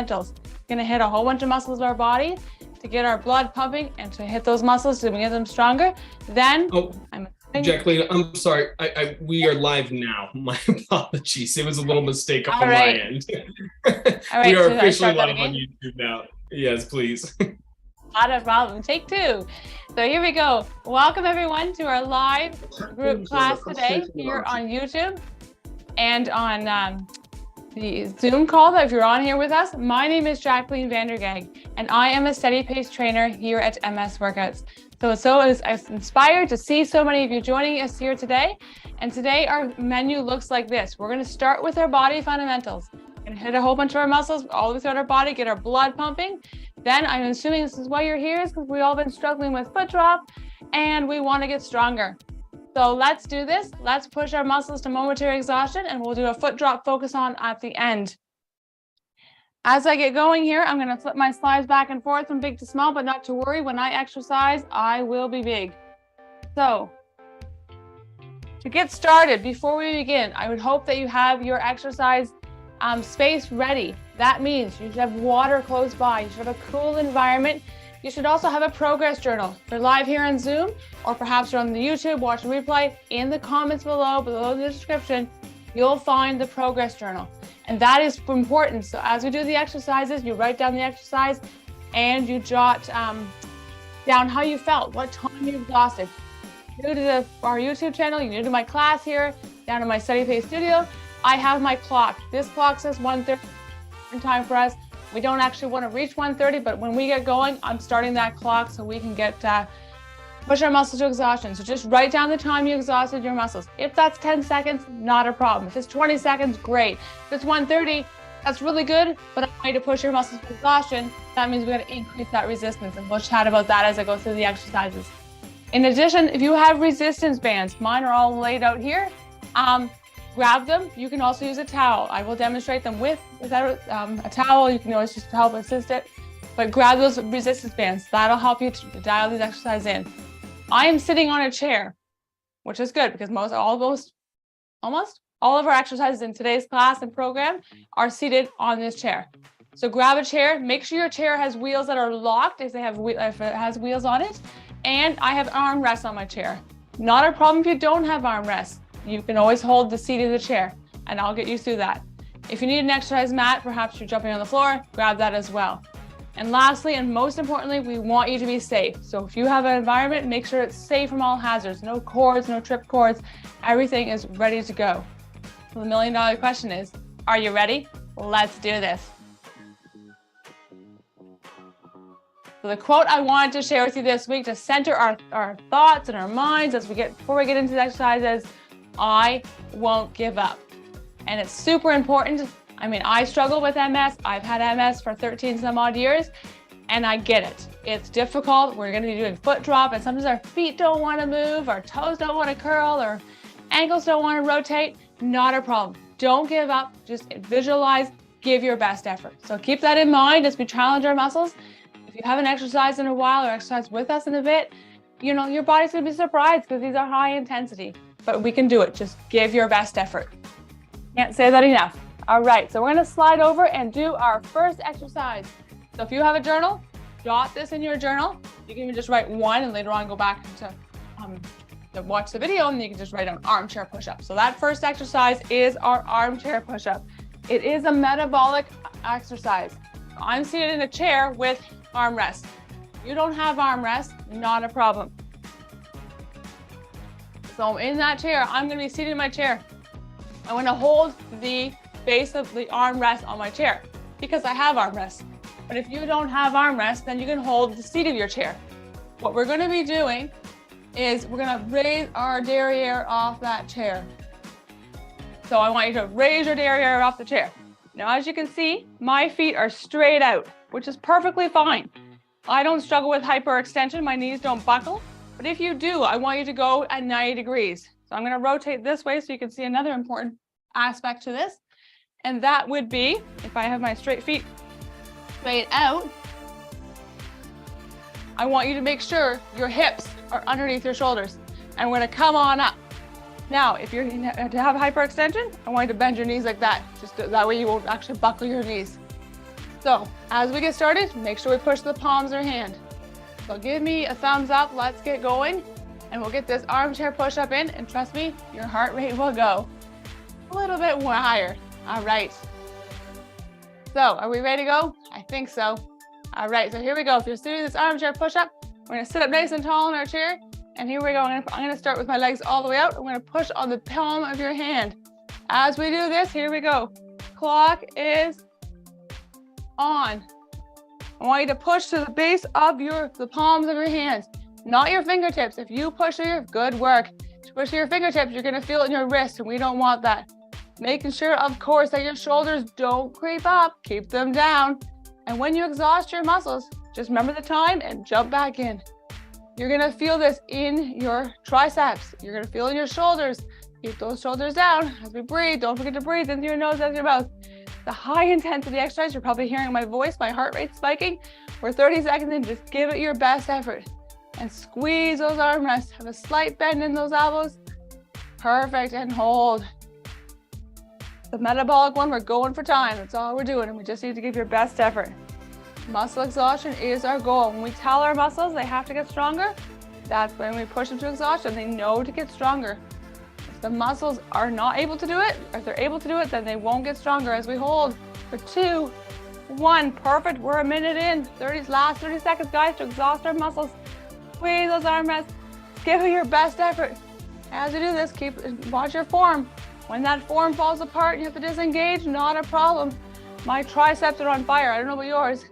fundamentals. We're gonna hit a whole bunch of muscles of our body to get our blood pumping and to hit those muscles to get them stronger. Then, Jacqueline, I'm sorry. We are live now. My apologies. It was a little mistake on my end. All right, we are officially live on YouTube now. Yes, please. Not a problem. Take two. So here we go. Welcome everyone to our live group class today here on YouTube and on the Zoom call if you're on here with us. My name is Jacqueline Vandergag, and I am a steady pace trainer here at MS Workouts. So I was inspired to see so many of you joining us here today. And today our menu looks like this. We're going to start with our body fundamentals. We're going to hit a whole bunch of our muscles all the way throughout our body, get our blood pumping. Then I'm assuming this is why you're here, is because we've all been struggling with foot drop and we want to get stronger. So let's do this. Let's push our muscles to momentary exhaustion, and we'll do a foot drop focus on at the end. As I get going here, I'm going to flip my slides back and forth from big to small, but not to worry. When I exercise, I will be big. So to get started, before we begin, I would hope that you have your exercise space ready. That means you should have water close by. You should have a cool environment. You should also have a progress journal. If you're live here on Zoom, or perhaps you're on the YouTube, watch the replay, in the comments below the description, you'll find the progress journal. And that is important. So as we do the exercises, you write down the exercise and you jot down how you felt, what time you exhausted. New to our YouTube channel, you're new to my class here, down in my Steady Pace studio, I have my clock. This clock says 1:30 time for us. We don't actually want to reach 1:30, but when we get going, I'm starting that clock so we can get push our muscles to exhaustion. So just write down the time you exhausted your muscles. If that's 10 seconds, not a problem. If it's 20 seconds, great. If it's 1:30, that's really good, but I want you to push your muscles to exhaustion. That means we got to increase that resistance, and we'll chat about that as I go through the exercises. In addition, if you have resistance bands, mine are all laid out here. Grab them. You can also use a towel. I will demonstrate them without a towel. You can always just help assist it, but grab those resistance bands. That'll help you to dial these exercises in. I am sitting on a chair, which is good because almost all of our exercises in today's class and program are seated on this chair. So grab a chair. Make sure your chair has wheels that are locked if it has wheels on it. And I have armrests on my chair. Not a problem if you don't have armrests. You can always hold the seat of the chair, and I'll get you through that. If you need an exercise mat, perhaps you're jumping on the floor, grab that as well. And lastly, and most importantly, we want you to be safe. So if you have an environment, make sure it's safe from all hazards. No cords, no trip cords. Everything is ready to go. So the million-dollar question is, are you ready? Let's do this. So the quote I wanted to share with you this week to center our thoughts and our minds before we get into the exercises, I won't give up. And it's super important. I mean, I struggle with MS. I've had MS for 13 some odd years, and I get it. It's difficult. We're going to be doing foot drop, and sometimes our feet don't want to move, our toes don't want to curl, or ankles don't want to rotate. Not a problem. Don't give up. Just visualize, give your best effort. So keep that in mind as we challenge our muscles. If you haven't exercised in a while or exercised with us in a bit, you know, your body's going to be surprised because these are high intensity, but we can do it. Just give your best effort. Can't say that enough. All right, so we're going to slide over and do our first exercise. So if you have a journal, jot this in your journal. You can even just write one and later on go back to watch the video, and you can just write down armchair push-up. So that first exercise is our armchair push-up. It is a metabolic exercise. I'm seated in a chair with armrest. You don't have armrest, not a problem. So in that chair, I'm going to be seated in my chair. I'm going to hold the base of the armrest on my chair because I have armrest. But if you don't have armrest, then you can hold the seat of your chair. What we're going to be doing is we're going to raise our derriere off that chair. So I want you to raise your derriere off the chair. Now, as you can see, my feet are straight out, which is perfectly fine. I don't struggle with hyperextension. My knees don't buckle. But if you do, I want you to go at 90 degrees. So I'm going to rotate this way so you can see another important aspect to this. And that would be, if I have my straight feet straight out, I want you to make sure your hips are underneath your shoulders. And we're going to come on up. Now, if you're to have hyperextension, I want you to bend your knees like that. Just that way you won't actually buckle your knees. So as we get started, make sure we push the palms of your hand. So give me a thumbs up, let's get going. And we'll get this armchair push-up in, and trust me, your heart rate will go a little bit more higher. All right. So are we ready to go? I think so. All right, so here we go. If you're doing this armchair push-up, we're gonna sit up nice and tall in our chair. And here we go. I'm gonna start with my legs all the way out. I'm gonna push on the palm of your hand. As we do this, here we go. Clock is on. I want you to push to the base of the palms of your hands, not your fingertips. If you push to your good work, to push to your fingertips, you're gonna feel it in your wrist, and we don't want that. Making sure, of course, that your shoulders don't creep up, keep them down. And when you exhaust your muscles, just remember the time and jump back in. You're gonna feel this in your triceps. You're gonna feel it in your shoulders. Keep those shoulders down as we breathe. Don't forget to breathe into your nose and your mouth. The high intensity exercise, you're probably hearing my voice, my heart rate spiking. We're 30 seconds in, just give it your best effort. And squeeze those arm rests. Have a slight bend in those elbows. Perfect, and hold. The metabolic one, we're going for time. That's all we're doing, and we just need to give your best effort. Muscle exhaustion is our goal. When we tell our muscles they have to get stronger, that's when we push them to exhaustion. They know to get stronger. If the muscles are not able to do it, or if they're able to do it, then they won't get stronger. As we hold for 2, 1, perfect. We're a minute in. Last 30 seconds, guys, to exhaust our muscles. Squeeze those arm rests. Give it your best effort. As you do this, watch your form. When that form falls apart, you have to disengage, not a problem. My triceps are on fire. I don't know about yours.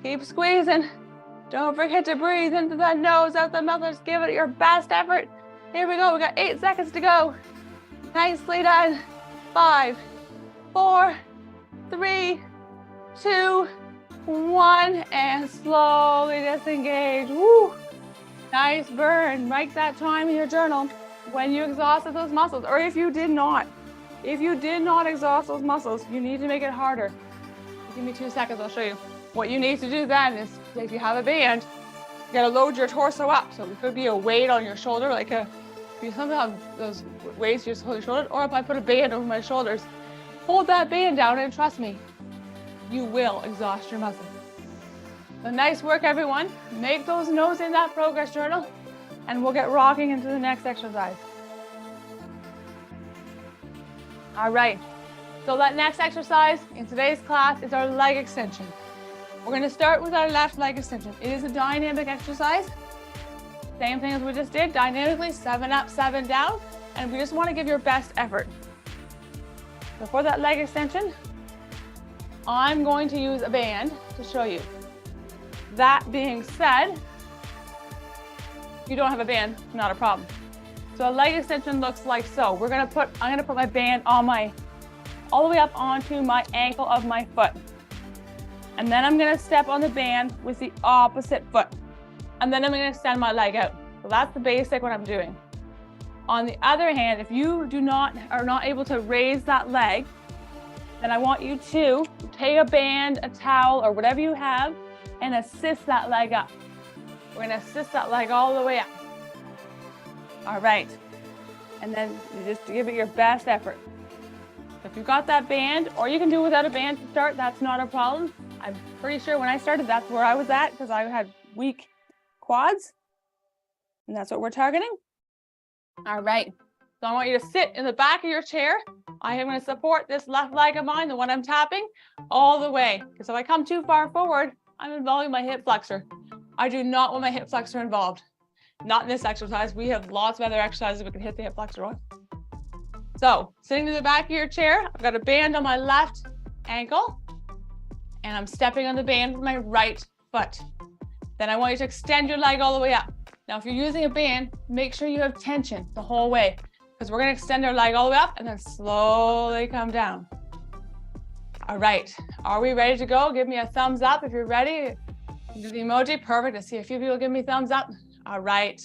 Keep squeezing. Don't forget to breathe into that nose, out the mouth. Just give it your best effort. Here we go. We got 8 seconds to go. Nicely done. 5, 4, 3, 2, 1, and slowly disengage. Woo! Nice burn. Write that time in your journal when you exhausted those muscles, or if you did not. If you did not exhaust those muscles, you need to make it harder. Give me 2 seconds, I'll show you. What you need to do then is, if you have a band, you gotta load your torso up. So it could be a weight on your shoulder, like if you somehow have those weights, you just hold your shoulder, or if I put a band over my shoulders, hold that band down, and trust me, you will exhaust your muscles. So nice work, everyone. Make those notes in that progress journal, and we'll get rocking into the next exercise. All right, so that next exercise in today's class is our leg extension. We're gonna start with our left leg extension. It is a dynamic exercise. Same thing as we just did, dynamically, 7 up, 7 down, and we just wanna give your best effort. So for that leg extension, I'm going to use a band to show you. That being said, if you don't have a band, not a problem. So a leg extension looks like so. I'm gonna put my band on all the way up onto my ankle of my foot. And then I'm gonna step on the band with the opposite foot. And then I'm gonna extend my leg out. So that's the basic what I'm doing. On the other hand, if you are not able to raise that leg, then I want you to take a band, a towel, or whatever you have, and assist that leg up. We're gonna assist that leg all the way up. All right, and then you just give it your best effort. If you've got that band, or you can do it without a band to start, that's not a problem. I'm pretty sure when I started, that's where I was at, because I had weak quads, and that's what we're targeting. All right, so I want you to sit in the back of your chair. I am going to support this left leg of mine, the one I'm tapping, all the way, because if I come too far forward, I'm involving my hip flexor. I do not want my hip flexor involved. Not in this exercise. We have lots of other exercises we can hit the hip flexor on. So, sitting in the back of your chair, I've got a band on my left ankle, and I'm stepping on the band with my right foot. Then I want you to extend your leg all the way up. Now, if you're using a band, make sure you have tension the whole way, because we're going to extend our leg all the way up and then slowly come down. All right, are we ready to go? Give me a thumbs up if you're ready. Do the emoji, perfect. I see a few people give me thumbs up. All right,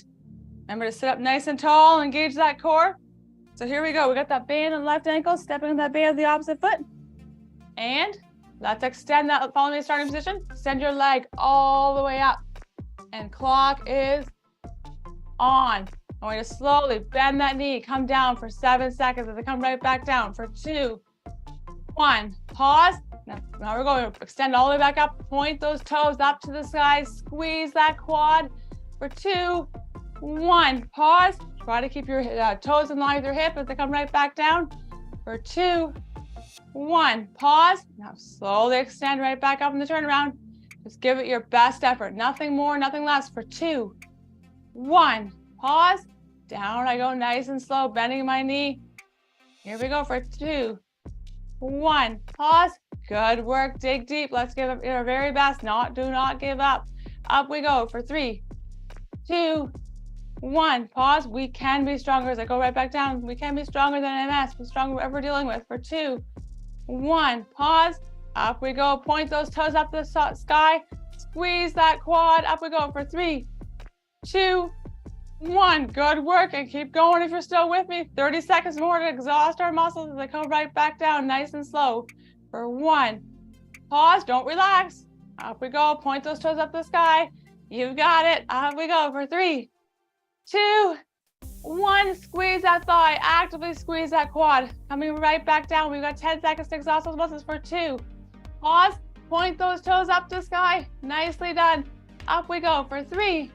remember to sit up nice and tall, engage that core. So here we go, we got that band on the left ankle, stepping on that band on the opposite foot. And let's extend that, follow me starting position. Extend your leg all the way up. And clock is on. I want you to slowly bend that knee, come down for 7 seconds as I come right back down for 2, 1. Pause, Now we're going to extend all the way back up, point those toes up to the sky, squeeze that quad for 2, 1, pause. Try to keep your toes in line with your hip as they come right back down for 2, 1, pause. Now slowly extend right back up in the turnaround. Just give it your best effort. Nothing more, nothing less for 2, 1, pause. Down I go nice and slow, bending my knee. Here we go for 2, 1, pause. Good work, dig deep. Let's give it our very best. Do not give up. Up we go for 3, 2, 1, pause. We can be stronger as I go right back down. We can be stronger than MS. Be stronger whatever we're dealing with for 2, 1, pause. Up we go. Point those toes up to the sky. Squeeze that quad. Up we go for 3, 2, 1. Good work, and keep going if you're still with me. 30 seconds more to exhaust our muscles as they come right back down nice and slow for 1, pause. Don't relax. Up we go. Point those toes up to the sky. You've got it. Up we go for 3, 2, 1. Squeeze that thigh. Actively squeeze that quad. Coming right back down. We've got 10 seconds to exhaust those muscles for 2. Pause. Point those toes up to the sky. Nicely done. Up we go for 3,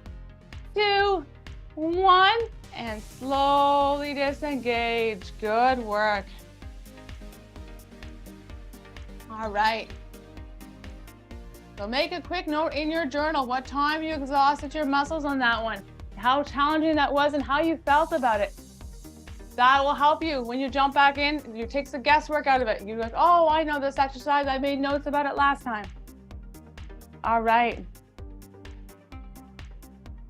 2, 1. And slowly disengage. Good work. All right. So make a quick note in your journal what time you exhausted your muscles on that one, how challenging that was, and how you felt about it. That will help you when you jump back in. You take the guesswork out of it. You're like, oh, I know this exercise. I made notes about it last time. All right.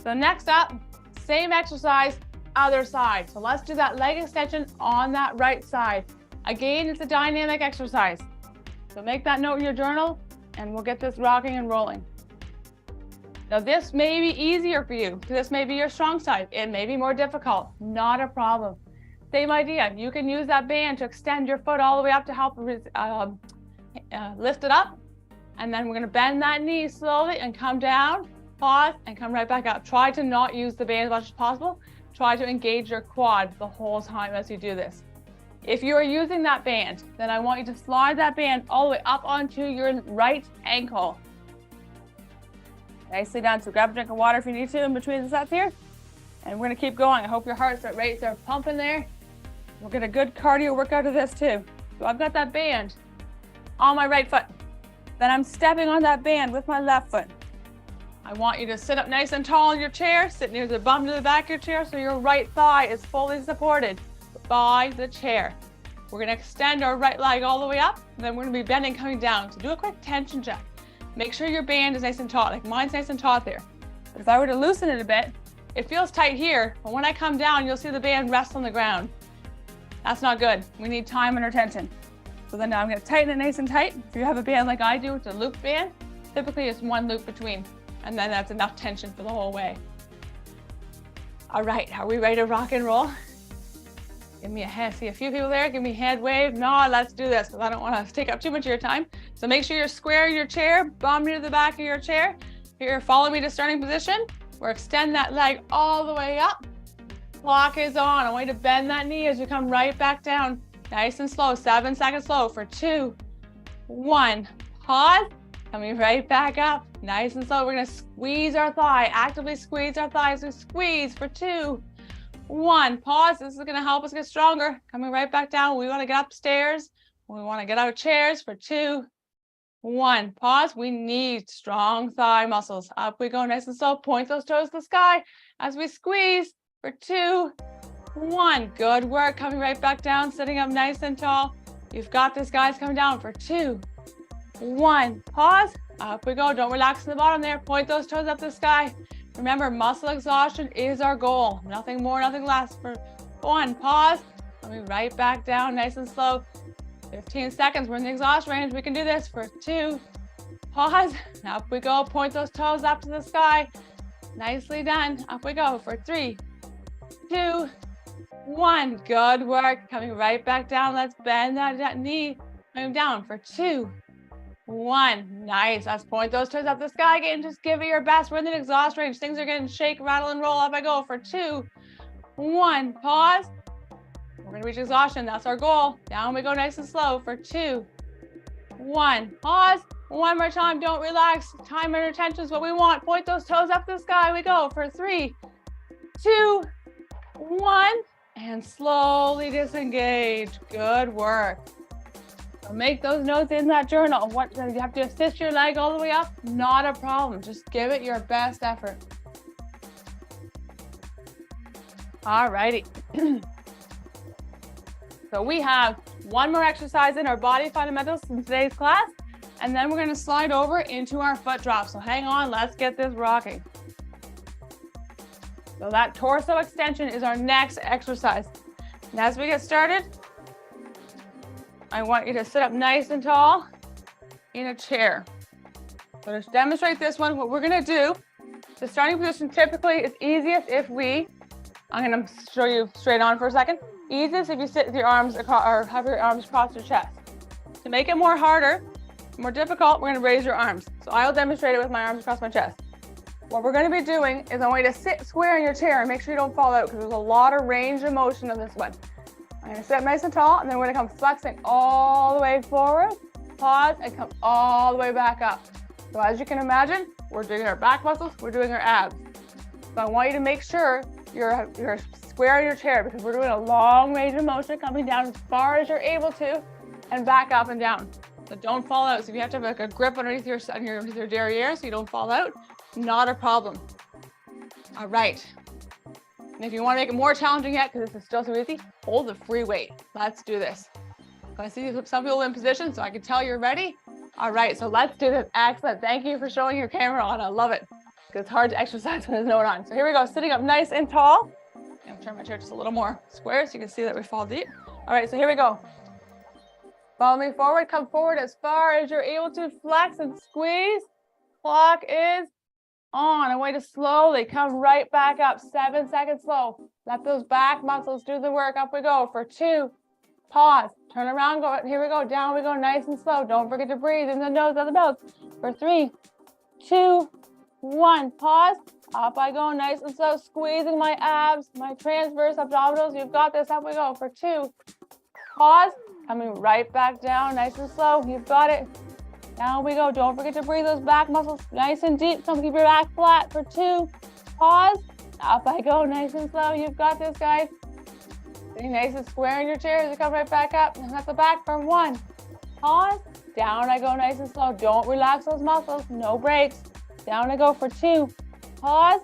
So next up, same exercise, other side. So let's do that leg extension on that right side. Again, it's a dynamic exercise. So make that note in your journal, and we'll get this rocking and rolling. Now this may be easier for you. This may be your strong side. It may be more difficult. Not a problem. Same idea. You can use that band to extend your foot all the way up to help lift it up. And then we're going to bend that knee slowly and come down, pause, and come right back up. Try to not use the band as much as possible. Try to engage your quad the whole time as you do this. If you are using that band, then I want you to slide that band all the way up onto your right ankle. Nicely done. So grab a drink of water if you need to in between the sets here. And we're going to keep going. I hope your heart rates are pumping there. We'll get a good cardio workout of this too. So I've got that band on my right foot. Then I'm stepping on that band with my left foot. I want you to sit up nice and tall in your chair. Sit near the bum to the back of your chair so your right thigh is fully supported by the chair. We're going to extend our right leg all the way up, and then we're going to be bending coming down. So do a quick tension check. Make sure your band is nice and taut, like mine's nice and taut there. But if I were to loosen it a bit, it feels tight here, but when I come down, you'll see the band rest on the ground. That's not good. We need time and attention. So then now I'm going to tighten it nice and tight. If you have a band like I do, it's a loop band. Typically it's one loop between, and then that's enough tension for the whole way. All right, are we ready to rock and roll? Give me a hand. See a few people there. Give me a hand wave. No, let's do this because I don't want to take up too much of your time. So make sure you're square in your chair, bum near the back of your chair. Here, follow me to starting position. We're extend that leg all the way up. Clock is on. I want you to bend that knee as you come right back down. Nice and slow. 7 seconds slow for 2, 1. Pause. Coming right back up. Nice and slow. We're going to squeeze our thigh. Actively squeeze our thighs. We squeeze for 2, 1. Pause. This is going to help us get stronger. Coming right back down. We want to get upstairs. We want to get out of chairs for 2, 1. Pause. We need strong thigh muscles. Up we go. Nice and slow. Point those toes to the sky as we squeeze for 2, 1. Good work. Coming right back down. Sitting up nice and tall. You've got this, guys. Coming down for 2, 1. Pause. Up we go. Don't relax in the bottom there. Point those toes up to the sky. Remember, muscle exhaustion is our goal. Nothing more, nothing less. For 1. Pause. Coming right back down. Nice and slow. 15 seconds. We're in the exhaust range. We can do this for 2. Pause. Up we go. Point those toes up to the sky. Nicely done. Up we go for 3, 2, 1. Good work. Coming right back down. Let's bend that knee. Coming down for 2, 1. Nice. Let's point those toes up the sky again. Just give it your best. We're in the exhaust range. Things are getting shake, rattle, and roll. Up I go for 2, 1. Pause. We're going to reach exhaustion. That's our goal. Down we go nice and slow for 2, 1. Pause. One more time. Don't relax. Time under tension is what we want. Point those toes up to the sky. We go for 3, 2, 1. And slowly disengage. Good work. So make those notes in that journal. What you have to assist your leg all the way up? Not a problem. Just give it your best effort. All righty. So we have one more exercise in our body fundamentals in today's class, and then we're going to slide over into our foot drop. So hang on, let's get this rocking. So that torso extension is our next exercise. And as we get started, I want you to sit up nice and tall in a chair. So to demonstrate this one, what we're going to do, the starting position typically is easiest if I'm going to show you straight on for a second. Easiest if you sit with your arms across, or have your arms across your chest. To make it more difficult, we're going to raise your arms. So I'll demonstrate it with my arms across my chest. What we're going to be doing is I want you to sit square in your chair and make sure you don't fall out because there's a lot of range of motion in this one. I'm going to sit up nice and tall, and then we're going to come flexing all the way forward, pause, and come all the way back up. So as you can imagine, we're doing our back muscles, we're doing our abs. So I want you to make sure you're square in your chair because we're doing a long range of motion coming down as far as you're able to and back up and down. So don't fall out. So if you have to have like a grip underneath your derriere so you don't fall out, not a problem. All right. And if you want to make it more challenging yet, because this is still so easy, hold the free weight. Let's do this. I see some people in position, so I can tell you're ready. All right, so let's do this. Excellent. Thank you for showing your camera on. I love it. It's hard to exercise when there's no one on. So here we go, sitting up nice and tall. I'm gonna turn my chair just a little more square so you can see that we fall deep. All right, so here we go. Follow me forward, come forward as far as you're able to, flex and squeeze. Clock is on. I want you to slowly come right back up, 7 seconds slow. Let those back muscles do the work. Up we go for 2, pause, turn around, go, here we go, down we go, nice and slow. Don't forget to breathe in the nose, out the mouth. For 3, 2, 1, pause, up I go, nice and slow, squeezing my abs, my transverse abdominals, you've got this, up we go, for 2, pause, coming right back down, nice and slow, you've got it, down we go, don't forget to breathe those back muscles, nice and deep, come keep your back flat, for 2, pause, up I go, nice and slow, you've got this, guys, stay nice and square in your chair as you come right back up, and at the back for 1, pause, down I go, nice and slow, don't relax those muscles, no breaks, down I go for 2, pause,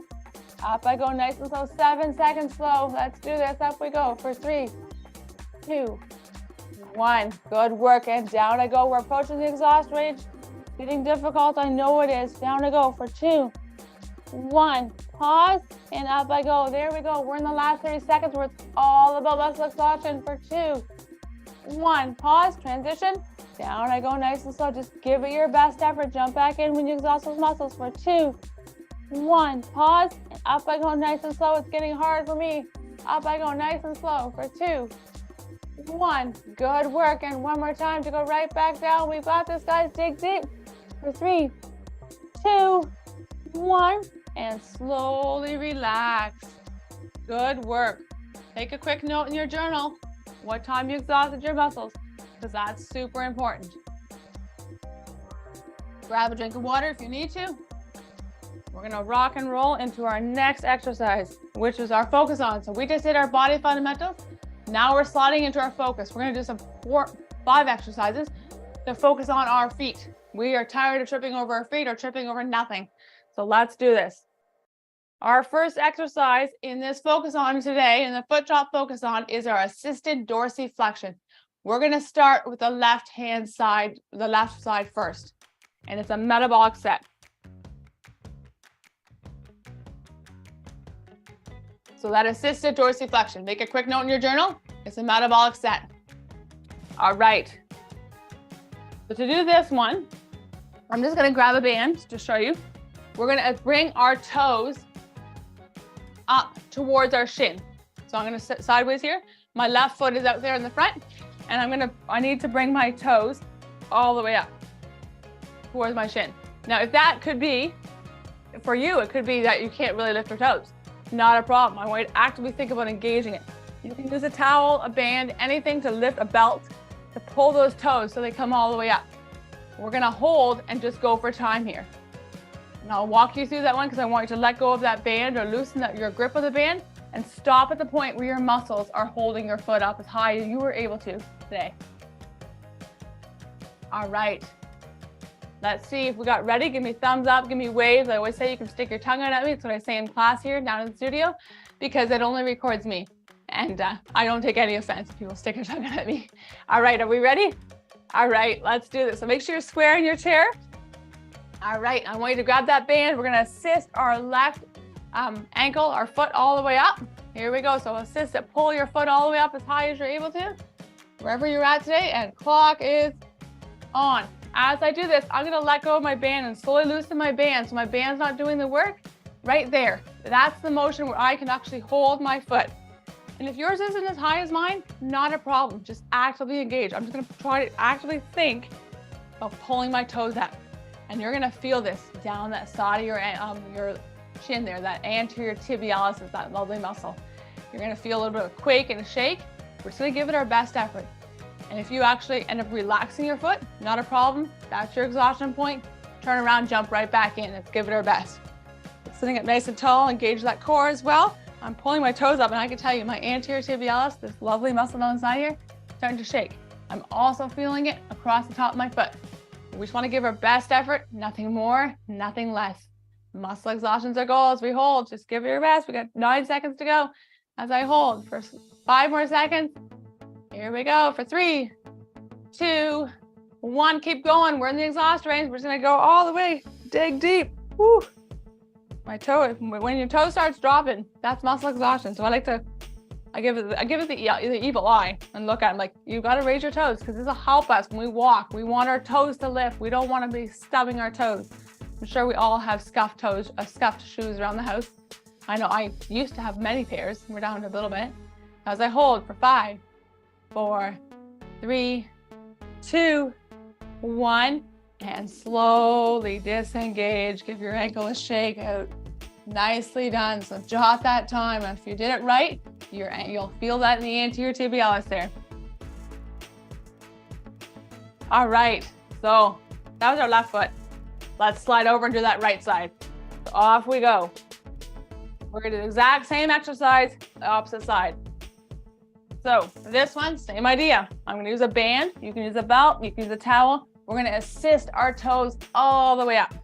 up I go, nice and slow, 7 seconds slow, let's do this, up we go for 3, 2, 1, good work, and down I go, we're approaching the exhaust range, getting difficult, I know it is, down I go for 2, 1, pause, and up I go, there we go, we're in the last 30 seconds where it's all about muscle exhaustion for 2, 1, pause, transition, down I go, nice and slow, just give it your best effort, jump back in when you exhaust those muscles for 2, 1, pause, and up I go, nice and slow, it's getting hard for me, up I go, nice and slow for 2, 1, good work, and one more time to go right back down, we've got this, guys, dig deep, for 3, 2, 1, and slowly relax, good work, take a quick note in your journal, what time you exhausted your muscles, because that's super important. Grab a drink of water if you need to. We're gonna rock and roll into our next exercise, which is our focus on. So we just did our body fundamentals. Now we're sliding into our focus. We're gonna do some 5 exercises to focus on our feet. We are tired of tripping over our feet or tripping over nothing. So let's do this. Our first exercise in this focus on today, in the foot drop focus on, is our assisted dorsiflexion. We're going to start with the left side first, and it's a metabolic set. So that assisted dorsiflexion, make a quick note in your journal. It's a metabolic set. All right. So to do this one, I'm just going to grab a band to show you. We're going to bring our toes up towards our shin. So I'm going to sit sideways here. My left foot is out there in the front, and I need to bring my toes all the way up towards my shin. Now, if that could be, for you, it could be that you can't really lift your toes. Not a problem. I want you to actively think about engaging it. You can use a towel, a band, anything to lift, a belt, to pull those toes so they come all the way up. we're gonna hold and just go for time here. And I'll walk you through that one because I want you to let go of that band or loosen your grip of the band and stop at the point where your muscles are holding your foot up as high as you were able to today. All right. Let's see if we got ready. Give me thumbs up, give me waves. I always say you can stick your tongue out at me. That's what I say in class here down in the studio, because it only records me. And I don't take any offense if people stick their tongue out at me. All right, are we ready? All right, let's do this. So make sure you're square in your chair. All right, I want you to grab that band. We're gonna assist our left ankle, our foot all the way up. Here we go. So assist it, pull your foot all the way up as high as you're able to, wherever you're at today, and clock is on. As I do this, I'm gonna let go of my band and slowly loosen my band so my band's not doing the work. Right there. That's the motion where I can actually hold my foot. And if yours isn't as high as mine, not a problem. Just actively engage. I'm just gonna try to actively think of pulling my toes up. And you're gonna feel this down that side of your chin there, that anterior tibialis is that lovely muscle. You're gonna feel a little bit of a quake and a shake. We're just gonna give it our best effort. And if you actually end up relaxing your foot, not a problem. That's your exhaustion point. Turn around, jump right back in. Let's give it our best. Sitting up nice and tall, engage that core as well. I'm pulling my toes up and I can tell you my anterior tibialis, this lovely muscle on the side here, starting to shake. I'm also feeling it across the top of my foot. We just want to give our best effort, nothing more, nothing less. Muscle exhaustion's our goal as we hold. Just give it your best. We got 9 seconds to go as I hold for 5 more seconds. Here we go for 3, 2, 1. Keep going. We're in the exhaust range. We're just gonna go all the way. Dig deep. Woo. My toe. When your toe starts dropping, that's muscle exhaustion. So I give it the evil eye and look at it like, you got to raise your toes because this will help us when we walk. We want our toes to lift. We don't want to be stubbing our toes. I'm sure we all have scuffed toes, scuffed shoes around the house. I know I used to have many pairs. We're down to a little bit. As I hold for 5, 4, 3, 2, 1, and slowly disengage. Give your ankle a shake out. Nicely done. So jot that time. If you did it right, you'll feel that in the anterior tibialis there. All right, so that was our left foot. Let's slide over and do that right side. So off we go. We're gonna do the exact same exercise, the opposite side. So for this one, same idea. I'm gonna use a band. You can use a belt, you can use a towel. We're gonna assist our toes all the way up.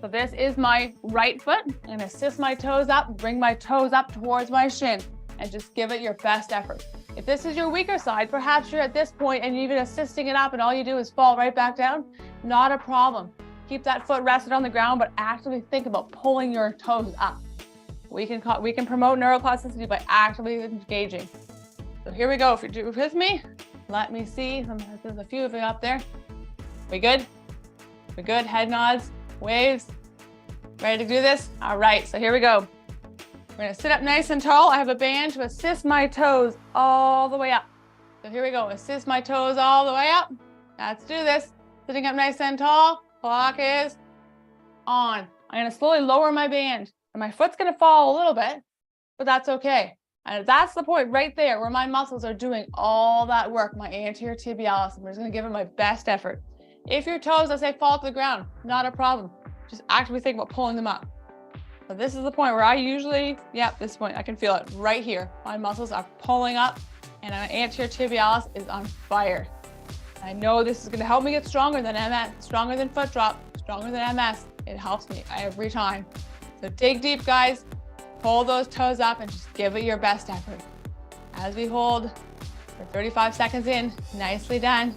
So this is my right foot. I'm gonna assist my toes up, bring my toes up towards my shin, and just give it your best effort. If this is your weaker side, perhaps you're at this point and you're even assisting it up and all you do is fall right back down, not a problem. Keep that foot rested on the ground, but actively think about pulling your toes up. We can promote neuroplasticity by actively engaging. So here we go. If you're with me, let me see. There's a few of you up there. We good? We good? Head nods, waves. Ready to do this? All right, so here we go. We're gonna sit up nice and tall. I have a band to assist my toes all the way up. So here we go. Assist my toes all the way up. Let's do this. Sitting up nice and tall. Clock is on. I'm gonna slowly lower my band. And my foot's gonna fall a little bit, but that's okay. And that's the point right there where my muscles are doing all that work, my anterior tibialis. I'm just gonna give it my best effort. If your toes, let's say, fall to the ground, not a problem. Just actively think about pulling them up. So this is the point where I usually, this point, I can feel it right here. My muscles are pulling up and my anterior tibialis is on fire. I know this is gonna help me get stronger than MS, stronger than foot drop, stronger than MS. It helps me every time. So dig deep, guys. Pull those toes up and just give it your best effort. As we hold for 35 seconds in, nicely done.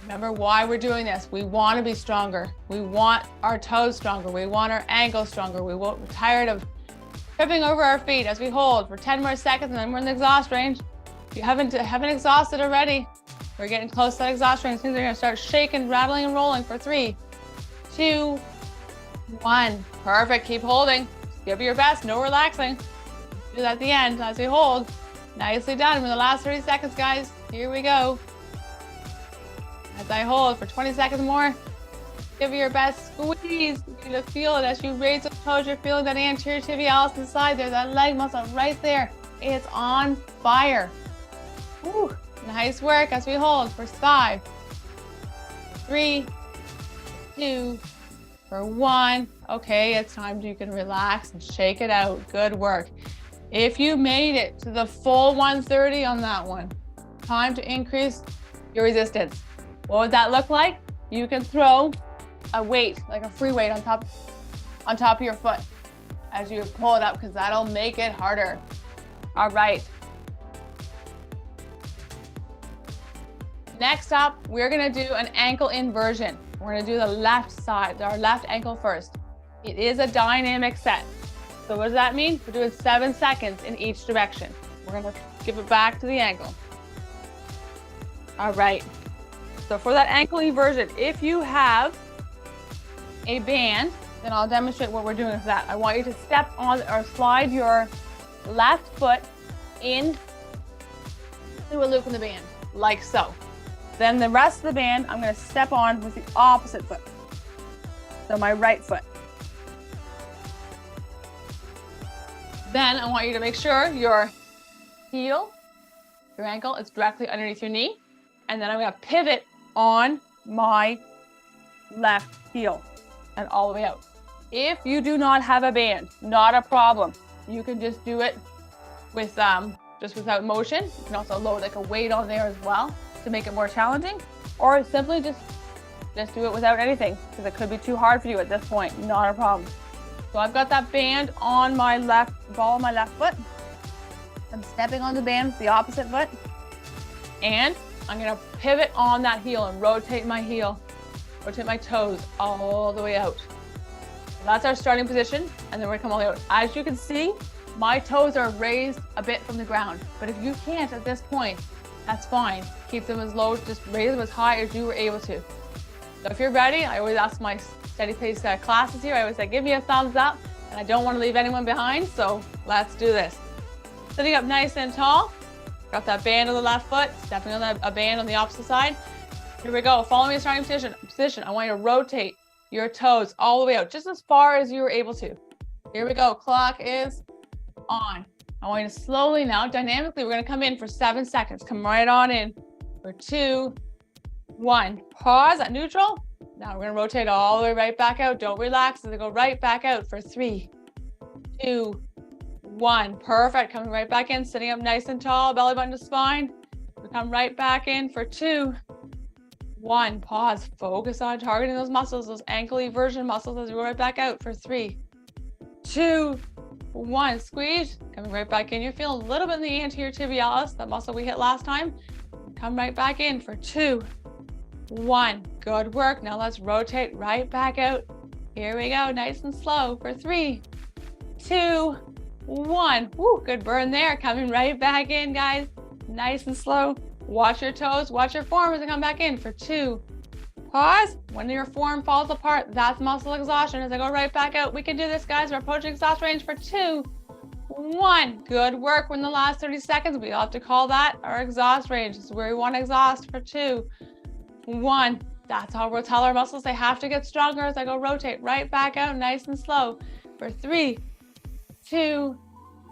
Remember why we're doing this. We want to be stronger. We want our toes stronger. We want our ankles stronger. We're tired of tripping over our feet as we hold for 10 more seconds and then we're in the exhaust range. If you haven't exhausted already, we're getting close to that exhaust range. Things are gonna start shaking, rattling, and rolling for 3, 2, 1. Perfect, keep holding. Just give it your best, no relaxing. Do that at the end as we hold. Nicely done. We're in the last 30 seconds, guys. Here we go. As I hold for 20 seconds more, give it your best squeeze. You're gonna feel it as you raise the toes. You're feeling that anterior tibialis inside there, that leg muscle right there. It's on fire. Woo. Nice work as we hold for 5, 3, 2, for 1. Okay, it's time you can relax and shake it out. Good work. If you made it to the full 130 on that one, time to increase your resistance. What would that look like? You can throw a weight, like a free weight on top of your foot as you pull it up, because that'll make it harder. All right. Next up, we're gonna do an ankle inversion. We're gonna do the left side, our left ankle first. It is a dynamic set. So what does that mean? We're doing 7 seconds in each direction. We're gonna give it back to the ankle. All right. So for that ankle inversion, if you have a band, then I'll demonstrate what we're doing with that. I want you to step on or slide your left foot in through a loop in the band, like so. Then the rest of the band, I'm gonna step on with the opposite foot. So my right foot. Then I want you to make sure your heel, your ankle is directly underneath your knee. And then I'm gonna pivot on my left heel and all the way out. If you do not have a band, not a problem. You can just do it with just without motion. You can also load like a weight on there as well to make it more challenging, or simply just do it without anything, because it could be too hard for you at this point. Not a problem. So I've got that band on my left ball, my left foot. I'm stepping on the band with the opposite foot, and I'm gonna pivot on that heel and rotate my heel, rotate my toes all the way out. So that's our starting position, and then we're gonna come all the way out. As you can see, my toes are raised a bit from the ground, but if you can't at this point, that's fine. Keep them as low, just raise them as high as you were able to. So if you're ready, I always ask my steady pace classes here, I always say, give me a thumbs up, and I don't want to leave anyone behind, so let's do this. Sitting up nice and tall, got that band on the left foot, stepping on a band on the opposite side. Here we go, follow me in starting position. I want you to rotate your toes all the way out, just as far as you were able to. Here we go, clock is on. I want you to slowly now, dynamically, we're gonna come in for 7 seconds. Come right on in for 2, 1. Pause at neutral. Now we're gonna rotate all the way right back out. Don't relax as I go right back out for 3, 2, 1. Perfect, coming right back in, sitting up nice and tall, belly button to spine. We come right back in for 2, 1. Pause, focus on targeting those muscles, those ankle eversion muscles as we go right back out for 3, 2, 1. Squeeze, coming right back in. You're feeling a little bit in the anterior tibialis, that muscle we hit last time. Come right back in for 2, 1. Good work. Now let's rotate right back out. Here we go, nice and slow for 3, 2, 1. Woo, good burn there. Coming right back in, guys. Nice and slow. Watch your toes, watch your form as I come back in for 2. Pause. When your form falls apart, that's muscle exhaustion. As I go right back out, we can do this, guys. We're approaching exhaust range for 2, 1. Good work. We're in the last 30 seconds. We have to call that our exhaust range. This is where we want to exhaust for 2, 1. That's how we'll tell our muscles they have to get stronger as I go rotate right back out nice and slow for 3, 2,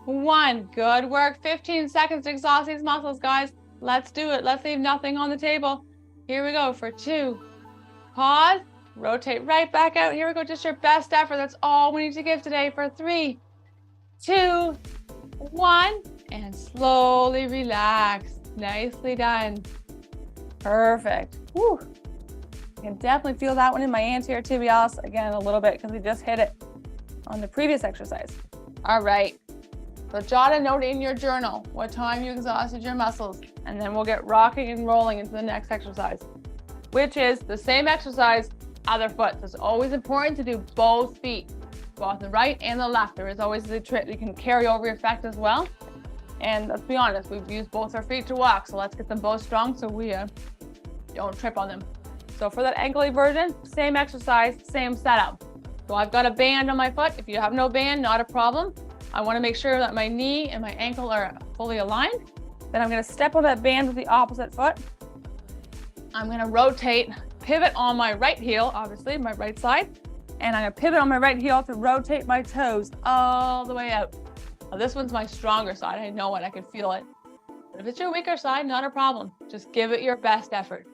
1. Good work. 15 seconds to exhaust these muscles, guys. Let's do it. Let's leave nothing on the table. Here we go for 2. Pause. Rotate right back out. Here we go. Just your best effort. That's all we need to give today for 3, 2, 1. And slowly relax. Nicely done. Perfect. Whew. I can definitely feel that one in my anterior tibialis again a little bit because we just hit it on the previous exercise. All right. So jot a note in your journal what time you exhausted your muscles, and then we'll get rocking and rolling into the next exercise, which is the same exercise, other foot. So it's always important to do both feet, both the right and the left. There is always the trick. You can carry over effect as well. And let's be honest, we've used both our feet to walk, so let's get them both strong so we don't trip on them. So for that ankle eversion, same exercise, same setup. So I've got a band on my foot. If you have no band, not a problem. I want to make sure that my knee and my ankle are fully aligned. Then I'm going to step on that band with the opposite foot. I'm going to rotate, pivot on my right heel, obviously my right side, and I'm going to pivot on my right heel to rotate my toes all the way out. Now this one's my stronger side. I know it, I can feel it. But if it's your weaker side, not a problem. Just give it your best effort.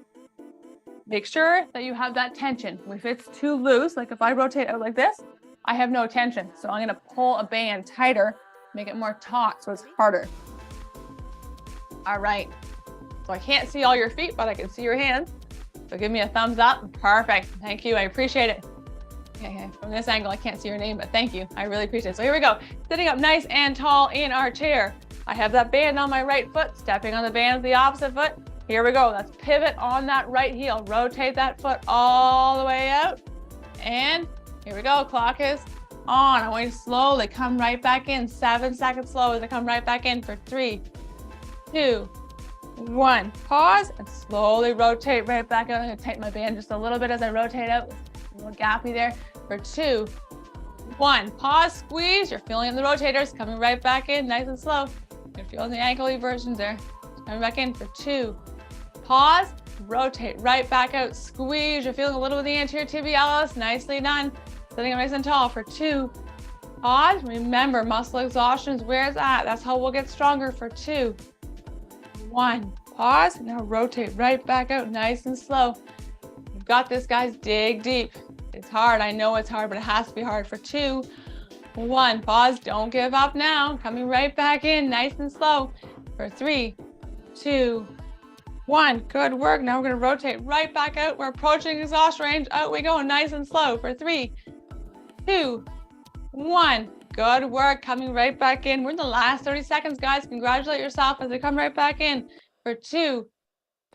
Make sure that you have that tension. If it's too loose, like if I rotate out like this, I have no tension. So I'm gonna pull a band tighter, make it more taut so it's harder. All right. So I can't see all your feet, but I can see your hands. So give me a thumbs up. Perfect. Thank you. I appreciate it. Okay. From this angle, I can't see your name, but thank you. I really appreciate it. So here we go. Sitting up nice and tall in our chair. I have that band on my right foot, stepping on the band of the opposite foot. Here we go. Let's pivot on that right heel. Rotate that foot all the way out. And here we go. Clock is on. I want you to slowly come right back in. 7 seconds slow as I come right back in for 3, 2, 1. Pause and slowly rotate right back out. I'm going to tighten my band just a little bit as I rotate out. A little gappy there for 2, 1. Pause, squeeze. You're feeling the rotators coming right back in, nice and slow. You're feeling the ankle eversions there. Coming back in for 2. Pause, rotate right back out, squeeze. You're feeling a little of the anterior tibialis, nicely done. Sitting up nice and tall for 2. Pause, remember muscle exhaustion is where it's at. That's how we'll get stronger for 2, 1. Pause, now rotate right back out, nice and slow. You've got this, guys, dig deep. It's hard, I know it's hard, but it has to be hard for 2, 1. Pause, don't give up now. Coming right back in, nice and slow for 3, 2, 1. Good work. Now we're going to rotate right back out. We're approaching exhaust range. Out we go, nice and slow for 3, 2, 1. Good work. Coming right back in. We're in the last 30 seconds, guys. Congratulate yourself as they come right back in for 2.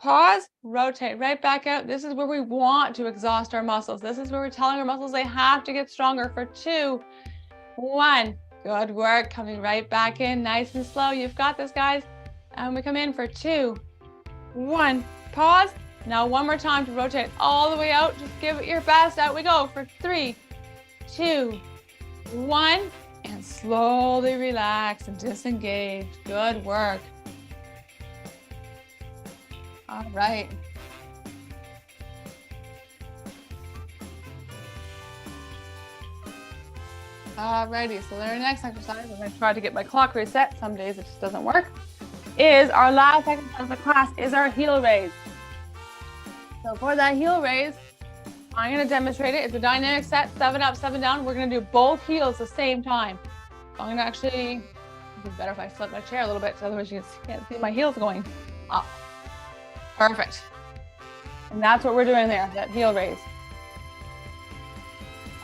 Pause, rotate right back out. This is where we want to exhaust our muscles. This is where we're telling our muscles they have to get stronger for 2, 1. Good work. Coming right back in, nice and slow. You've got this, guys. And we come in for 2, 1. Pause. Now one more time to rotate all the way out. Just give it your best. Out we go for 3, 2, 1. And slowly relax and disengage. Good work. All right. Alrighty, so our next exercise, I'm going to try to get my clock reset. Some days it just doesn't work. Is our last exercise of the class is our heel raise. So for that heel raise, I'm going to demonstrate it. It's a dynamic set, 7 up, 7 down. We're going to do both heels the same time. So I'm going to actually, it'd be better if I flip my chair a little bit, so otherwise you can't see my heels going up. Perfect. And that's what we're doing there, that heel raise.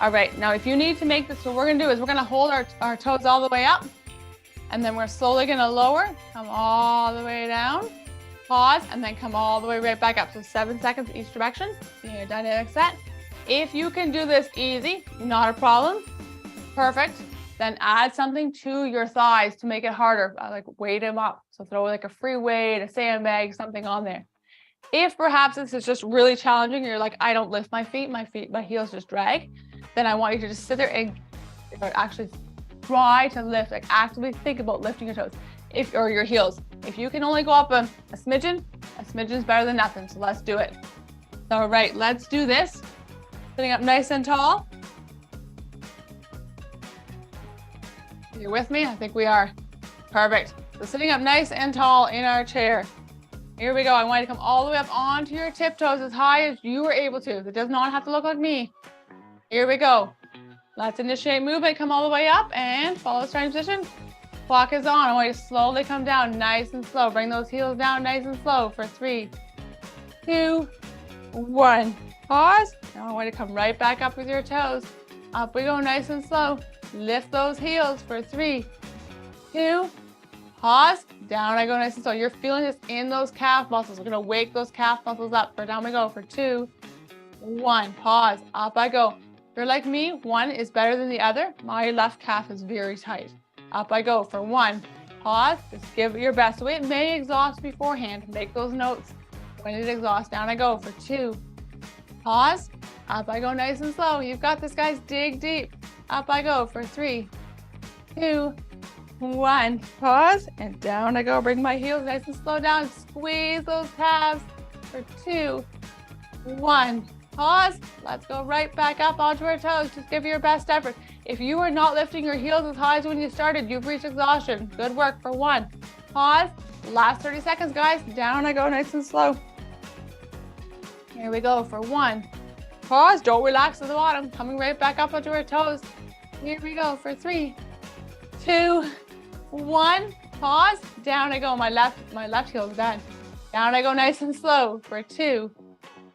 All right, now if you need to make this, what we're going to do is we're going to hold our toes all the way up. And then we're slowly going to lower, come all the way down, pause, and then come all the way right back up. So 7 seconds each direction, being a dynamic set. If you can do this easy, not a problem, perfect. Then add something to your thighs to make it harder, like weight them up. So throw like a free weight, a sandbag, something on there. If perhaps this is just really challenging, you're like, I don't lift my feet, my heels just drag, then I want you to just sit there and actually try to lift, like actively think about lifting your toes or your heels. If you can only go up a smidgen is better than nothing. So let's do it. All right, let's do this. Sitting up nice and tall. You're with me? I think we are. Perfect. So sitting up nice and tall in our chair. Here we go. I want you to come all the way up onto your tiptoes as high as you are able to. It does not have to look like me. Here we go. Let's initiate movement. Come all the way up and follow starting position. Clock is on. I want you to slowly come down nice and slow. Bring those heels down nice and slow for 3, 2, 1. Pause. Now I want you to come right back up with your toes. Up we go nice and slow. Lift those heels for 3, 2, pause. Down I go nice and slow. You're feeling this in those calf muscles. We're going to wake those calf muscles up. For down we go for 2, 1. Pause. Up I go. If you're like me, one is better than the other. My left calf is very tight. Up I go for 1. Pause. Just give it your best. So it may exhaust beforehand. Make those notes. When it exhausts, down I go for 2. Pause. Up I go nice and slow. You've got this, guys. Dig deep. Up I go for 3, 2, 1. Pause. And down I go. Bring my heels nice and slow down. Squeeze those calves for 2, 1. Pause. Let's go right back up onto our toes. Just give your best effort. If you are not lifting your heels as high as when you started, you've reached exhaustion. Good work for 1. Pause. Last 30 seconds, guys. Down I go nice and slow. Here we go for 1. Pause, don't relax at the bottom. Coming right back up onto our toes. Here we go for 3, 2, 1. Pause, down I go. My left heel is bent. Down I go nice and slow for 2,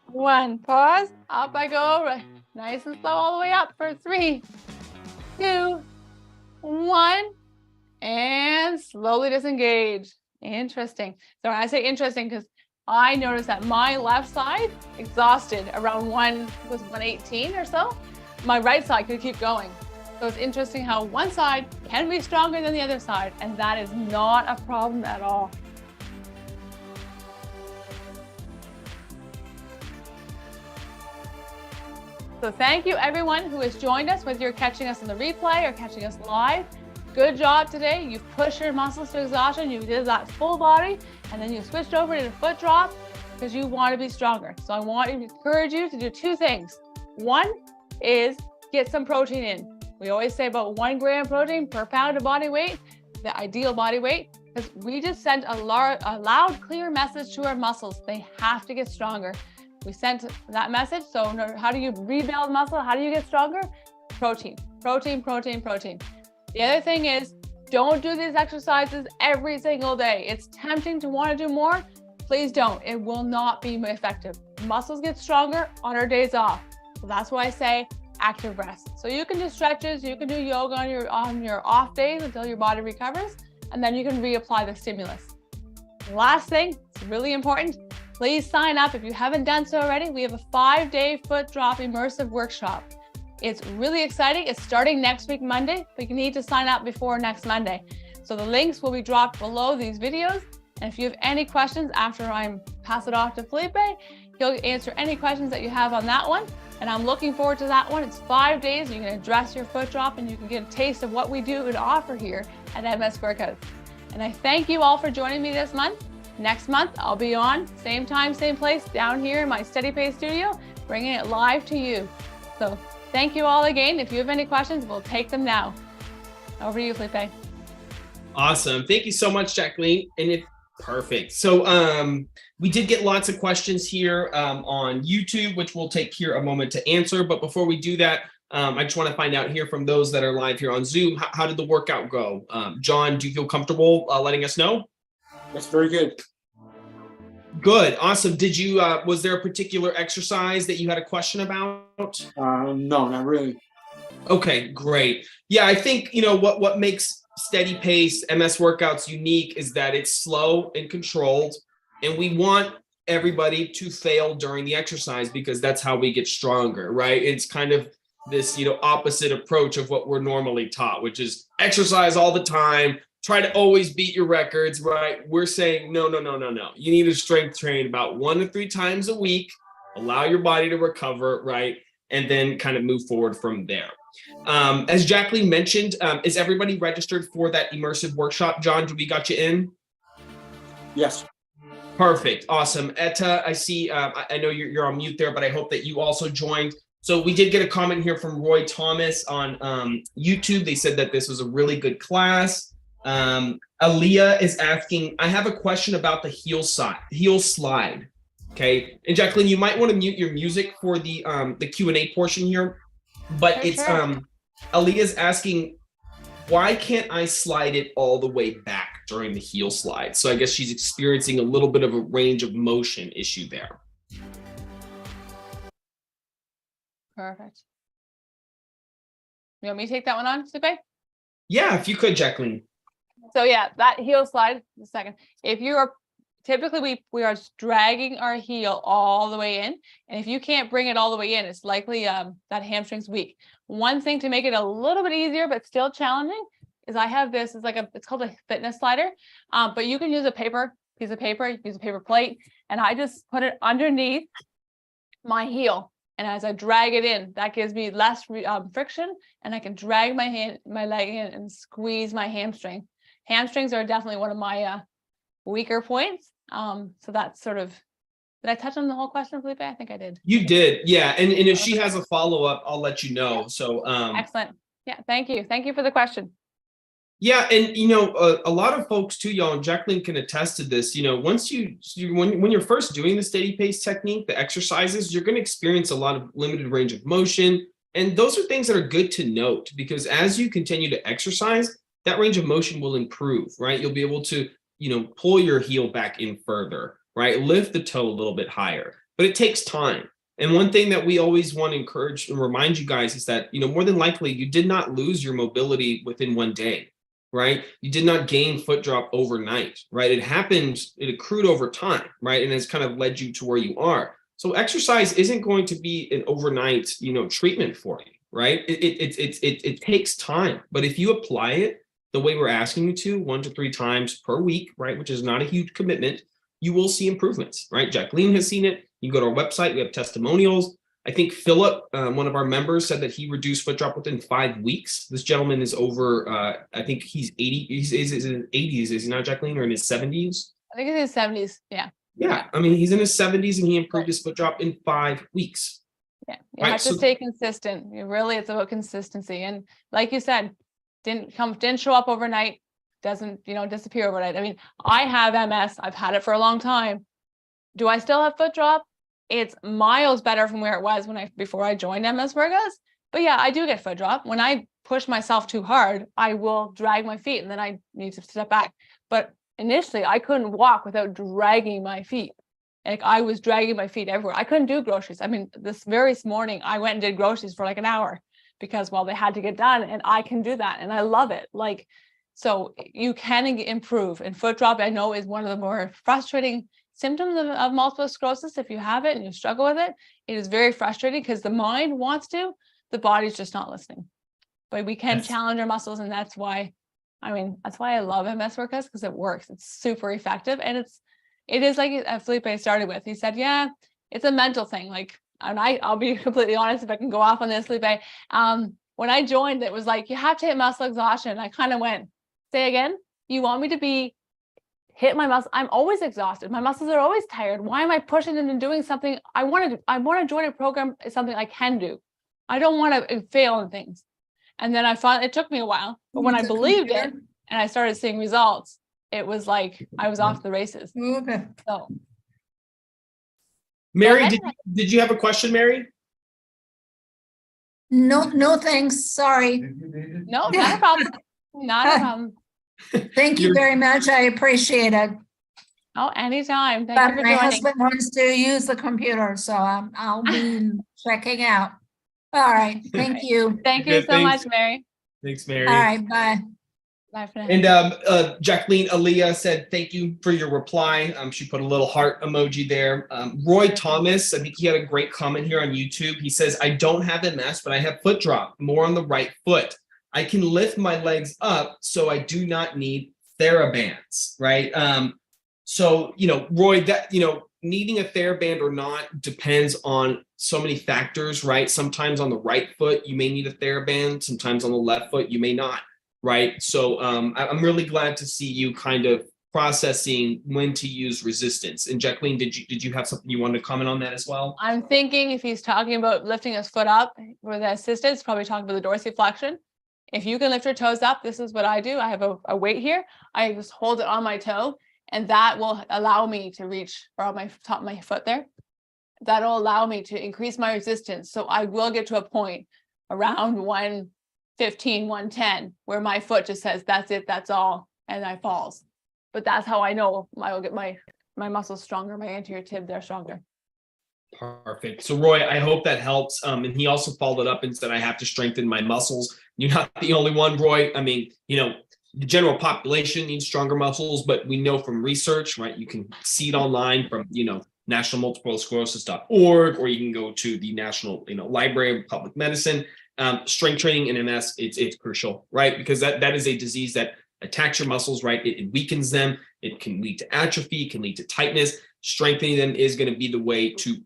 1. Pause, up I go. Right. Nice and slow all the way up for 3, 2, 1. And slowly disengage. Interesting. So I say interesting because I noticed that my left side exhausted around 118 or so. My right side could keep going. So it's interesting how one side can be stronger than the other side, and that is not a problem at all. So thank you everyone who has joined us, whether you're catching us on the replay or catching us live. Good job today. You've pushed your muscles to exhaustion. You did that full body, and then you switched over to the foot drop because you want to be stronger. So I want to encourage you to do 2 things. 1 is get some protein in. We always say about 1 gram protein per pound of body weight, the ideal body weight, because we just sent a loud, clear message to our muscles. They have to get stronger. We sent that message. So how do you rebuild muscle? How do you get stronger? Protein, protein, protein, protein. The other thing is, don't do these exercises every single day. It's tempting to want to do more. Please don't. It will not be effective. Muscles get stronger on our days off. So that's why I say active rest. So you can do stretches, you can do yoga on your off days until your body recovers, and then you can reapply the stimulus. Last thing, it's really important. Please sign up if you haven't done so already. We have a 5-day foot drop immersive workshop. It's really exciting. It's starting next week, Monday, but you need to sign up before next Monday. So the links will be dropped below these videos. And if you have any questions after I pass it off to Felipe, he'll answer any questions that you have on that one. And I'm looking forward to that one. It's 5 days. You can address your foot drop and you can get a taste of what we do and offer here at MS Workouts. And I thank you all for joining me this month. Next month, I'll be on, same time, same place, down here in my Steady Pace studio, bringing it live to you. So thank you all again. If you have any questions, we'll take them now. Over to you, Felipe. Awesome. Thank you so much, Jacqueline. And perfect. So we did get lots of questions here on YouTube, which we'll take here a moment to answer. But before we do that, I just want to find out here from those that are live here on Zoom, how did the workout go? John, do you feel comfortable letting us know? That's very good. Good. Awesome. Did you, was there a particular exercise that you had a question about? No, not really. Okay, great. Yeah, I think, what makes Steady Pace MS Workouts unique is that it's slow and controlled, and we want everybody to fail during the exercise because that's how we get stronger, right? It's kind of this, opposite approach of what we're normally taught, which is exercise all the time, try to always beat your records, right? We're saying, no. You need to strength train about 1 to 3 times a week, allow your body to recover, right? And then kind of move forward from there. As Jacqueline mentioned, is everybody registered for that immersive workshop? John, we got you in? Yes. Perfect. Awesome. Etta, I see, I know you're on mute there, but I hope that you also joined. So we did get a comment here from Roy Thomas on YouTube. They said that this was a really good class. Aaliyah is asking, I have a question about the heel slide. Okay. And Jacqueline, you might want to mute your music for the Q&A portion here, but it's, Aaliyah's asking, why can't I slide it all the way back during the heel slide? So I guess she's experiencing a little bit of a range of motion issue there. Perfect. You want me to take that one on, Felipe? Yeah, if you could, Jacqueline. So yeah, that heel slide, a second. If you are, typically we are dragging our heel all the way in. And if you can't bring it all the way in, it's likely that hamstring's weak. One thing to make it a little bit easier, but still challenging, is I have this, it's called a fitness slider. But you can use a piece of paper, use a paper plate, and I just put it underneath my heel. And as I drag it in, that gives me less friction, and I can drag my leg in and squeeze my hamstring. Hamstrings are definitely one of my weaker points. So that's sort of, did I touch on the whole question, Felipe? I think I did. You did, yeah. And if she has a follow-up, I'll let you know. So excellent. Yeah, thank you. Thank you for the question. Yeah, and a lot of folks too, y'all, and Jacqueline can attest to this. Once when you're first doing the steady pace technique, the exercises, you're going to experience a lot of limited range of motion, and those are things that are good to note because as you continue to exercise, that range of motion will improve, right? You'll be able to, pull your heel back in further, right? Lift the toe a little bit higher, but it takes time. And one thing that we always want to encourage and remind you guys is that, more than likely you did not lose your mobility within one day. Right? You did not gain foot drop overnight, right? It accrued over time, right? And has kind of led you to where you are. So exercise isn't going to be an overnight, treatment for you, right? It takes time, but if you apply it the way we're asking you to 1 to 3 times per week, right? Which is not a huge commitment, you will see improvements, right? Jacqueline has seen it. You go to our website, we have testimonials. I think Philip, one of our members, said that he reduced foot drop within 5 weeks. This gentleman is over, I think he's 80, he's in his 80s, is he not, Jacqueline, or in his 70s? I think it's in his 70s. Yeah. Yeah. I mean, he's in his 70s and he improved his foot drop in 5 weeks. Yeah. You have to stay consistent. It's about consistency. And like you said, didn't show up overnight, doesn't, disappear overnight. I mean, I have MS. I've had it for a long time. Do I still have foot drop? It's miles better from where it was before I joined MS workouts. But yeah, I do get foot drop. When I push myself too hard, I will drag my feet and then I need to step back. But initially I couldn't walk without dragging my feet. Like I was dragging my feet everywhere. I couldn't do groceries. I mean, this very morning I went and did groceries for like an hour because, well, they had to get done and I can do that. And I love it. So you can improve. And foot drop, I know, is one of the more frustrating symptoms of multiple sclerosis. If you have it and you struggle with it, it is very frustrating because the mind wants to, the body's just not listening. But we can challenge our muscles, and that's why I love MS workouts, because it works. It's super effective, and it is like Felipe started with. He said, yeah, it's a mental thing. And I'll be completely honest, if I can go off on this, Felipe. When I joined, it was like you have to hit muscle exhaustion. I kind of went, say again, you want me to hit my muscle? I'm always exhausted. My muscles are always tired. Why am I pushing them and doing something I want to join a program, is something I can do. I don't want to fail in things. And then it took me a while, but when I believed it and I started seeing results, it was like I was off the races. Okay. So, Mary, did you have a question, Mary? No, thanks. Sorry. no, not a problem. Not a problem. Thank you very much. I appreciate it. Oh, anytime. Thank But you for my joining. husband wants to use the computer, so I'll be checking out. All right. Thank you. Thank you so much, Mary. Thanks, Mary. All right. Bye. Bye for now. And Jacqueline Aaliyah said, thank you for your reply. She put a little heart emoji there. Roy Thomas, I think he had a great comment here on YouTube. He says, I don't have MS, but I have foot drop, more on the right foot. I can lift my legs up, so I do not need TheraBands, right? So, Roy, that, needing a TheraBand or not depends on so many factors, right? Sometimes on the right foot, you may need a TheraBand. Sometimes on the left foot, you may not, right? So I'm really glad to see you kind of processing when to use resistance. And Jacqueline, did you have something you wanted to comment on that as well? I'm thinking if he's talking about lifting his foot up with assistance, probably talking about the dorsiflexion. If you can lift your toes up, this is what I do. I have a weight here. I just hold it on my toe, and that will allow me to reach around my top of my foot there. That'll allow me to increase my resistance. So I will get to a point around 115, 110, where my foot just says, that's it, that's all, and I falls. But that's how I know I will get my muscles stronger, my anterior tib, they're stronger. Perfect. So Roy, I hope that helps. And he also followed up and said, I have to strengthen my muscles. You're not the only one, Roy. I mean, the general population needs stronger muscles, but we know from research, right? You can see it online from, nationalmultiplesclerosis.org, or you can go to the National, Library of Public Medicine. Strength training in MS, it's crucial, right? Because that is a disease that attacks your muscles, right? It weakens them. It can lead to atrophy, it can lead to tightness. Strengthening them is going to be the way to,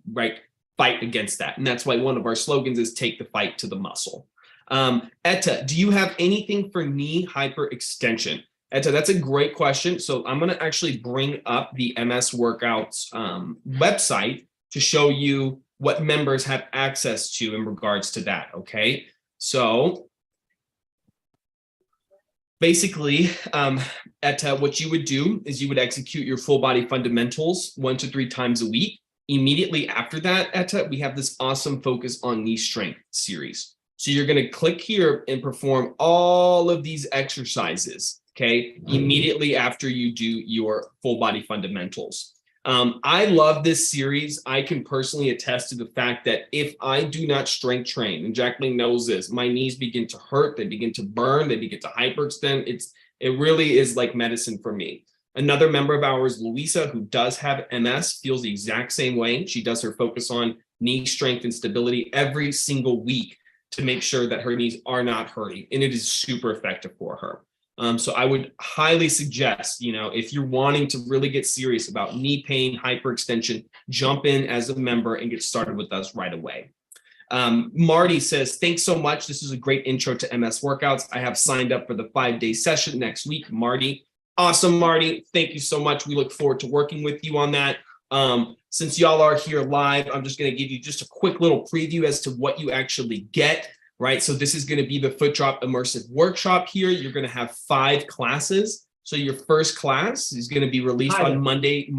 fight against that. And that's why one of our slogans is take the fight to the muscle. Etta, do you have anything for knee hyperextension? Etta, that's a great question. So I'm going to actually bring up the MS Workouts website to show you what members have access to in regards to that. Okay. So Basically, what you would do is you would execute your full body fundamentals 1 to 3 times a week. Immediately after that, we have this awesome focus on knee strength series. So you're going to click here and perform all of these exercises, okay, immediately after you do your full body fundamentals. I love this series. I can personally attest to the fact that if I do not strength train, and Jacqueline knows this, my knees begin to hurt, they begin to burn, they begin to hyperextend. It really is like medicine for me. Another member of ours, Louisa, who does have MS, feels the exact same way. She does her focus on knee strength and stability every single week to make sure that her knees are not hurting, and it is super effective for her. So I would highly suggest, if you're wanting to really get serious about knee pain, hyperextension, jump in as a member and get started with us right away. Marty says, thanks so much. This is a great intro to MS workouts. I have signed up for the 5-day session next week. Marty, awesome, Marty. Thank you so much. We look forward to working with you on that. Since y'all are here live, I'm just going to give you just a quick little preview as to what you actually get. Right, so this is going to be the Foot Drop Immersive Workshop here. You're going to have 5 classes. So your first class is going to be released on Monday,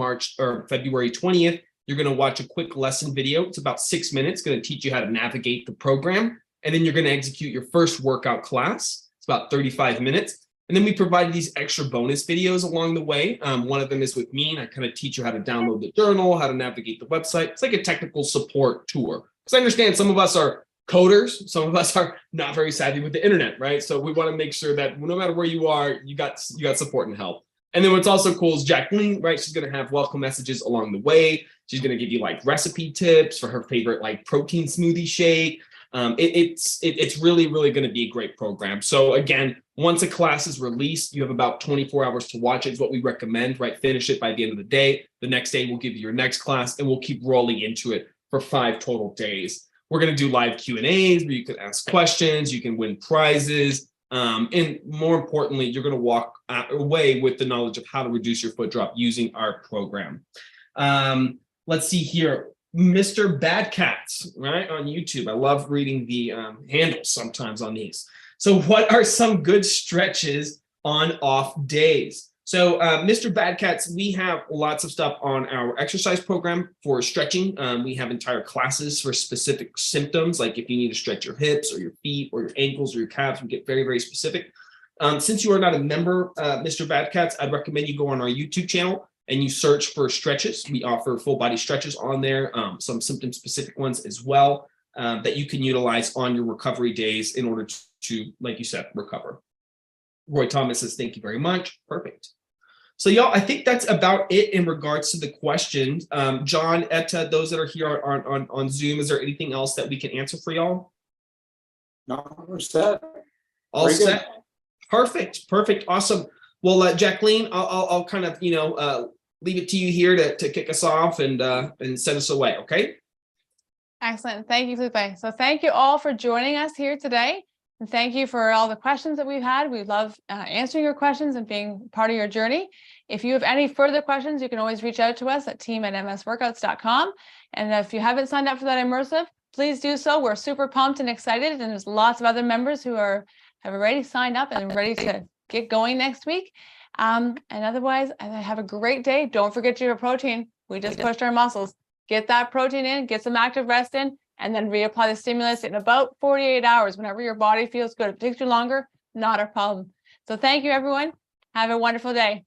February 20th. You're going to watch a quick lesson video. It's about 6 minutes, going to teach you how to navigate the program. And then you're going to execute your first workout class. It's about 35 minutes. And then we provide these extra bonus videos along the way. One of them is with me, and I kind of teach you how to download the journal, how to navigate the website. It's like a technical support tour. Because I understand some of us are coders, some of us are not very savvy with the internet, right? So we want to make sure that no matter where you are, you got support and help. And then what's also cool is Jacqueline, right? She's going to have welcome messages along the way. She's going to give you like recipe tips for her favorite like protein smoothie shake. It's really, really going to be a great program. So again, once a class is released, you have about 24 hours to watch it is what we recommend, right? Finish it by the end of the day. The next day, we'll give you your next class, and we'll keep rolling into it for 5 total days. We're going to do live Q&As where you can ask questions, you can win prizes, and more importantly, you're going to walk away with the knowledge of how to reduce your foot drop using our program. Let's see here. Mr. Bad Cats, right, on YouTube. I love reading the handles sometimes on these. So what are some good stretches on off days? So Mr. Bad Cats, we have lots of stuff on our exercise program for stretching. We have entire classes for specific symptoms, like if you need to stretch your hips or your feet or your ankles or your calves, we get very, very specific. Since you are not a member, Mr. Bad Cats, I'd recommend you go on our YouTube channel and you search for stretches. We offer full body stretches on there, some symptom specific ones as well that you can utilize on your recovery days in order to, like you said, recover. Roy Thomas says, thank you very much. Perfect. So y'all, I think that's about it in regards to the questions. John, Etta, those that are here on Zoom, is there anything else that we can answer for y'all? No, we're set. All Very set. good. Perfect, awesome. Well, Jacqueline, I'll kind of leave it to you here to kick us off and send us away. Okay. Excellent. Thank you, Felipe. So thank you all for joining us here today. And thank you for all the questions that we've had. We love answering your questions and being part of your journey. If you have any further questions, you can always reach out to us at team@msworkouts.com. And if you haven't signed up for that immersive, please do so. We're super pumped and excited. And there's lots of other members who have already signed up and ready to get going next week. And otherwise, have a great day. Don't forget your protein. We just pushed our muscles. Get that protein in, get some active rest in, and then reapply the stimulus in about 48 hours, whenever your body feels good. If it takes you longer, not a problem. So thank you, everyone. Have a wonderful day.